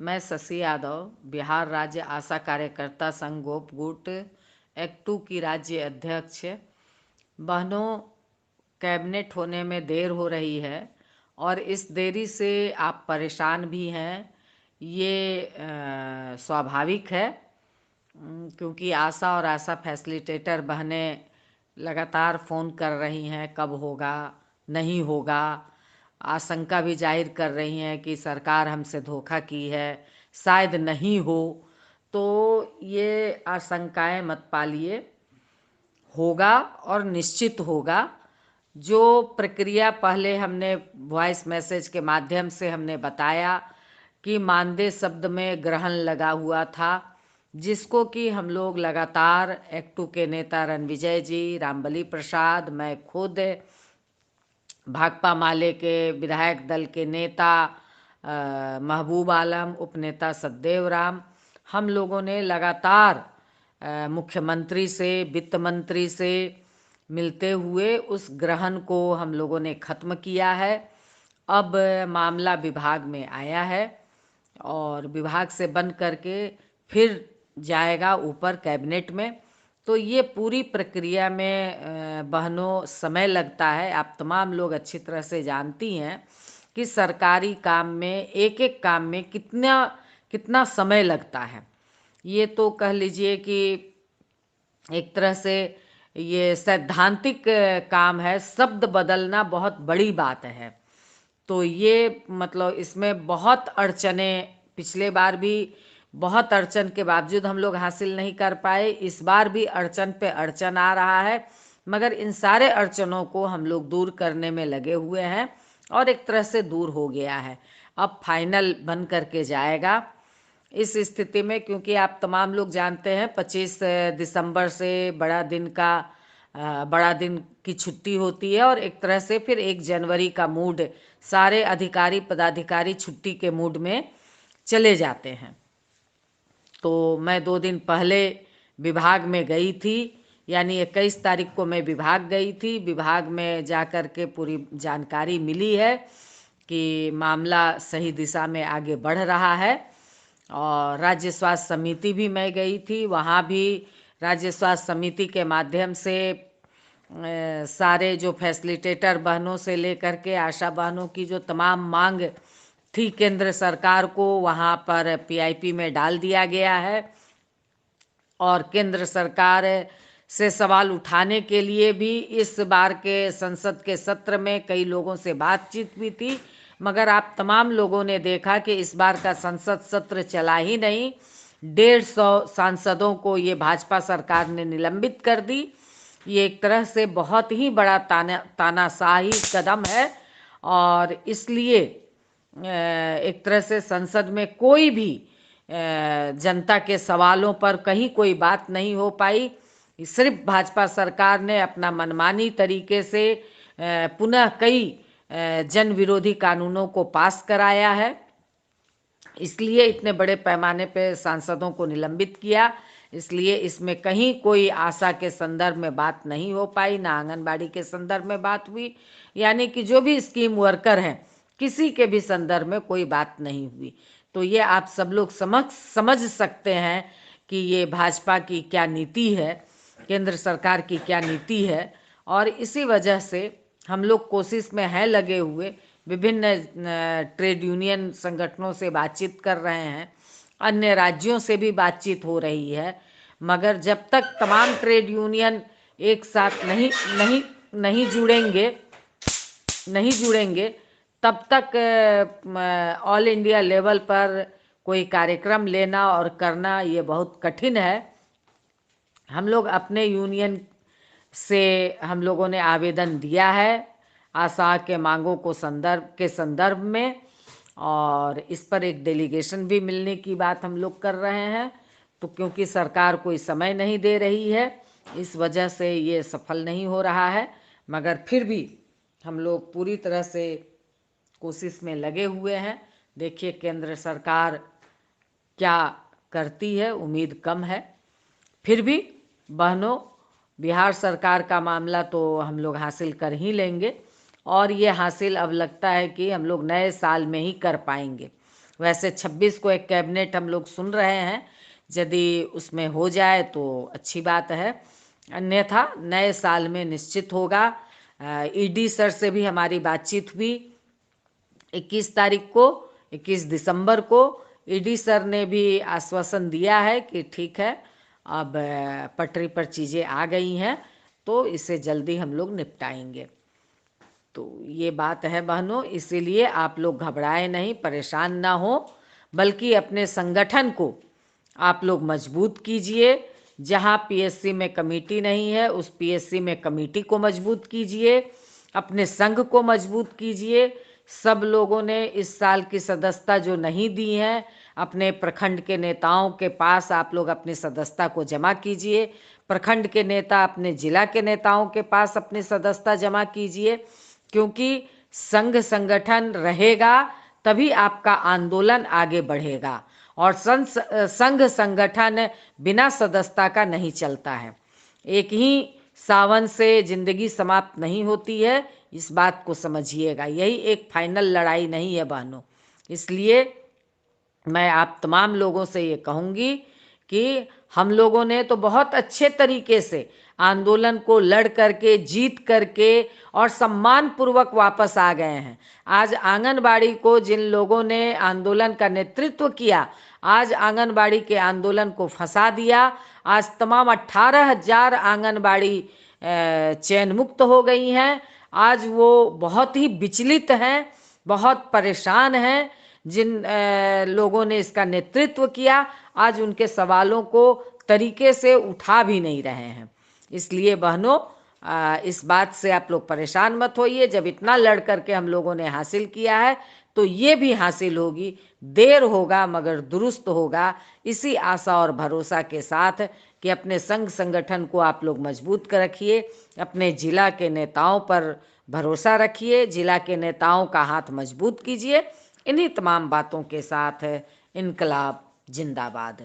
मैं शशि यादव, बिहार राज्य आशा कार्यकर्ता संघ गोप गुट एक्ट 2 की राज्य अध्यक्ष। बहनों, कैबिनेट होने में देर हो रही है और इस देरी से आप परेशान भी हैं। ये स्वाभाविक है, क्योंकि आशा और आशा फैसिलिटेटर बहनें लगातार फ़ोन कर रही हैं, कब होगा, नहीं होगा। आशंका भी जाहिर कर रही हैं कि सरकार हमसे धोखा की है, शायद नहीं हो। तो ये आशंकाएं मत पालिए, होगा और निश्चित होगा। जो प्रक्रिया पहले हमने वॉइस मैसेज के माध्यम से हमने बताया कि मानदेय शब्द में ग्रहण लगा हुआ था, जिसको कि हम लोग लगातार एक्ट 2 के नेता रणविजय जी, रामबली प्रसाद, मैं खुद, भाकपा माले के विधायक दल के नेता महबूब आलम, उपनेता सतदेव राम, हम लोगों ने लगातार मुख्यमंत्री से, वित्त मंत्री से मिलते हुए उस ग्रहण को हम लोगों ने ख़त्म किया है। अब मामला विभाग में आया है और विभाग से बन करके फिर जाएगा ऊपर कैबिनेट में। तो ये पूरी प्रक्रिया में बहनों समय लगता है। आप तमाम लोग अच्छी तरह से जानती हैं कि सरकारी काम में, एक एक काम में कितना कितना समय लगता है। ये तो कह लीजिए कि एक तरह से ये सैद्धांतिक काम है, शब्द बदलना बहुत बड़ी बात है। तो ये मतलब इसमें बहुत अड़चनें, पिछले बार भी बहुत अड़चन के बावजूद हम लोग हासिल नहीं कर पाए, इस बार भी अड़चन पे अड़चन आ रहा है, मगर इन सारे अड़चनों को हम लोग दूर करने में लगे हुए हैं और एक तरह से दूर हो गया है। अब फाइनल बन करके जाएगा। इस स्थिति में, क्योंकि आप तमाम लोग जानते हैं 25 दिसंबर से बड़ा दिन की छुट्टी होती है और एक तरह से फिर 1 जनवरी का मूड, सारे अधिकारी पदाधिकारी छुट्टी के मूड में चले जाते हैं। तो मैं 2 दिन पहले विभाग में गई थी, यानी 21 तारीख को मैं विभाग गई थी। विभाग में जा कर के पूरी जानकारी मिली है कि मामला सही दिशा में आगे बढ़ रहा है। और राज्य स्वास्थ्य समिति भी मैं गई थी, वहाँ भी राज्य स्वास्थ्य समिति के माध्यम से सारे जो फैसिलिटेटर बहनों से लेकर के आशा बहनों की जो तमाम मांग थी केंद्र सरकार को, वहाँ पर पीआईपी में डाल दिया गया है। और केंद्र सरकार से सवाल उठाने के लिए भी इस बार के संसद के सत्र में कई लोगों से बातचीत भी थी, मगर आप तमाम लोगों ने देखा कि इस बार का संसद सत्र चला ही नहीं। 150 सांसदों को ये भाजपा सरकार ने निलंबित कर दी। ये एक तरह से बहुत ही बड़ा तानाशाही कदम है और इसलिए एक तरह से संसद में कोई भी जनता के सवालों पर कहीं कोई बात नहीं हो पाई। सिर्फ भाजपा सरकार ने अपना मनमानी तरीके से पुनः कई जन विरोधी कानूनों को पास कराया है, इसलिए इतने बड़े पैमाने पे सांसदों को निलंबित किया। इसलिए इसमें कहीं कोई आशा के संदर्भ में बात नहीं हो पाई, ना आंगनबाड़ी के संदर्भ में बात हुई, यानी कि जो भी स्कीम वर्कर हैं किसी के भी संदर्भ में कोई बात नहीं हुई। तो ये आप सब लोग समझ सकते हैं कि ये भाजपा की क्या नीति है, केंद्र सरकार की क्या नीति है। और इसी वजह से हम लोग कोशिश में हैं लगे हुए, विभिन्न ट्रेड यूनियन संगठनों से बातचीत कर रहे हैं, अन्य राज्यों से भी बातचीत हो रही है, मगर जब तक तमाम ट्रेड यूनियन एक साथ नहीं जुड़ेंगे तब तक ऑल इंडिया लेवल पर कोई कार्यक्रम लेना और करना ये बहुत कठिन है। हम लोग अपने यूनियन से हम लोगों ने आवेदन दिया है आशा के मांगों को संदर्भ में, और इस पर एक डेलीगेशन भी मिलने की बात हम लोग कर रहे हैं। तो क्योंकि सरकार कोई समय नहीं दे रही है, इस वजह से ये सफल नहीं हो रहा है, मगर फिर भी हम लोग पूरी तरह से कोशिश में लगे हुए हैं। देखिए केंद्र सरकार क्या करती है, उम्मीद कम है। फिर भी बहनों, बिहार सरकार का मामला तो हम लोग हासिल कर ही लेंगे और ये हासिल अब लगता है कि हम लोग नए साल में ही कर पाएंगे। वैसे 26 को एक कैबिनेट हम लोग सुन रहे हैं, यदि उसमें हो जाए तो अच्छी बात है, अन्यथा नए साल में निश्चित होगा। ईडी सर से भी हमारी बातचीत हुई 21 तारीख को, 21 दिसंबर को। ईडी सर ने भी आश्वासन दिया है कि ठीक है, अब पटरी पर चीज़ें आ गई हैं तो इसे जल्दी हम लोग निपटाएंगे। तो ये बात है बहनों, इसीलिए आप लोग घबराए नहीं, परेशान ना हो, बल्कि अपने संगठन को आप लोग मजबूत कीजिए। जहाँ पीएससी में कमेटी नहीं है उस पीएससी में कमेटी को मजबूत कीजिए, अपने संघ को मजबूत कीजिए। सब लोगों ने इस साल की सदस्यता जो नहीं दी है, अपने प्रखंड के नेताओं के पास आप लोग अपनी सदस्यता को जमा कीजिए। प्रखंड के नेता अपने जिला के नेताओं के पास अपनी सदस्यता जमा कीजिए, क्योंकि संघ संगठन रहेगा तभी आपका आंदोलन आगे बढ़ेगा, और संघ संगठन बिना सदस्यता का नहीं चलता है। एक ही सावन से जिंदगी समाप्त नहीं होती है, इस बात को समझिएगा। यही एक फाइनल लड़ाई नहीं है बहनों। इसलिए मैं आप तमाम लोगों से ये कहूँगी कि हम लोगों ने तो बहुत अच्छे तरीके से आंदोलन को लड़ करके, जीत करके और सम्मान पूर्वक वापस आ गए हैं। आज आंगनबाड़ी को जिन लोगों ने आंदोलन का नेतृत्व किया, आज आंगनबाड़ी के आंदोलन को फंसा दिया। आज तमाम 18,000 आंगनबाड़ी चैन मुक्त हो गई हैं। आज वो बहुत ही विचलित हैं, बहुत परेशान हैं। जिन लोगों ने इसका नेतृत्व किया, आज उनके सवालों को तरीके से उठा भी नहीं रहे हैं। इसलिए बहनों, इस बात से आप लोग परेशान मत होइए। जब इतना लड़ करके हम लोगों ने हासिल किया है तो ये भी हासिल होगी, देर होगा मगर दुरुस्त होगा। इसी आशा और भरोसा के साथ कि अपने संघ संगठन को आप लोग मजबूत कर रखिए, अपने जिला के नेताओं पर भरोसा रखिए, जिला के नेताओं का हाथ मजबूत कीजिए। इन्हीं तमाम बातों के साथ इनकलाब जिंदाबाद।